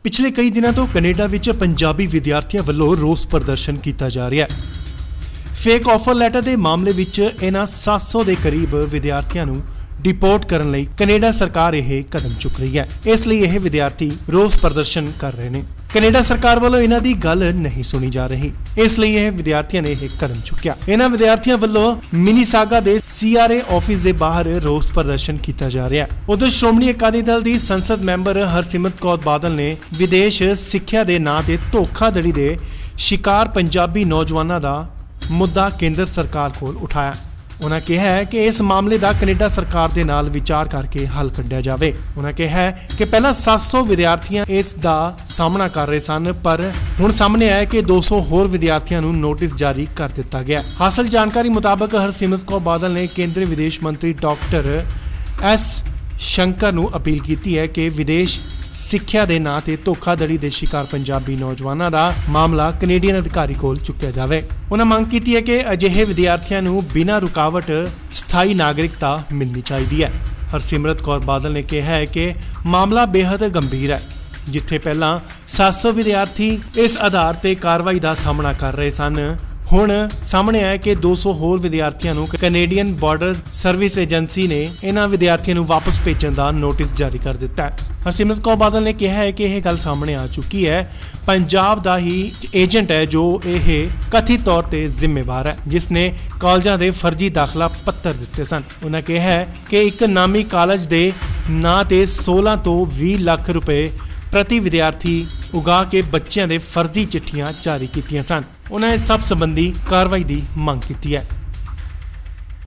पिछले कई दिनों तो कनेडा विच पंजाबी विद्यार्थियों वालों रोस प्रदर्शन किया जा रहा है। फेक ऑफर लैटर के मामले विच इन्हां 700 के करीब विद्यार्थियों नूं डिपोर्ट करने लई कनेडा सरकार यह कदम चुक रही है। इसलिए यह विद्यार्थी रोस प्रदर्शन कर रहे हैं। कनेडा सरकार वालों इन्हां दी गल नहीं सुनी जा रही, इसलिए यह विद्यार्थियों ने यह कदम चुकिया। इन्हां विद्यार्थियों वालों मिनीसागा के CRA ऑफिस के बाहर रोस प्रदर्शन किया जा रहा है। उधर श्रोमणी अकाली दल की संसद मैंबर हरसिमरत कौर बादल ने विदेश सिक्ख्या के नां ते धोखाधड़ी के शिकार पंजाबी नौजवानों का मुद्दा केंद्र सरकार को उठाया। उन्होंने कहा है कि इस मामले का कनेडा सरकार के नाल विचार करके हल कढ़िया जाए। उन्होंने कहा है कि पहला 700 विद्यार्थी इसका सामना कर रहे सन, पर हुण सामने आया कि 200 होर विद्यार्थियों को नोटिस जारी कर दिता गया। हासिल जानकारी मुताबक हरसिमरत कौर बादल ने केंद्रीय विदेश मंत्री डॉक्टर S शंकर को अपील की है कि विदेश सिक्ख्या के नां ते धोखाधड़ी के शिकार पंजाबी नौजवानों का मामला कनेडियन अधिकारी को चुकिया जाए। उन्होंने मांग की है कि अजिहे विद्यार्थियों को बिना रुकावट स्थाई नागरिकता मिलनी चाहिए है। हरसिमरत कौर बादल ने कहा है कि मामला बेहद गंभीर है, जिथे पहला 700 विद्यार्थी इस आधार पर कार्रवाई का सामना कर रहे सन। हुण सामने आया कि 200 होर विद्यार्थियों को कनेडियन बॉर्डर सर्विस एजेंसी ने इन्हां विद्यार्थियों को वापस भेजने का नोटिस जारी कर दिता है। हरसिमरत कौर बादल ने कहा है कि यह गल सामने आ चुकी है। पंजाब का ही एजेंट है जो यह कथित तौर पर जिम्मेवार है, जिसने कॉलेजों के फर्जी दाखला पत्र दिते सन। उन्होंने कहा है कि एक नामी कॉलेज के नां ते 16 तो 20 लाख रुपए प्रति विद्यार्थी उगा के बच्चों के फर्जी चिट्ठियां जारी की सन। उन्होंने सब संबंधी कार्रवाई की मांग की है।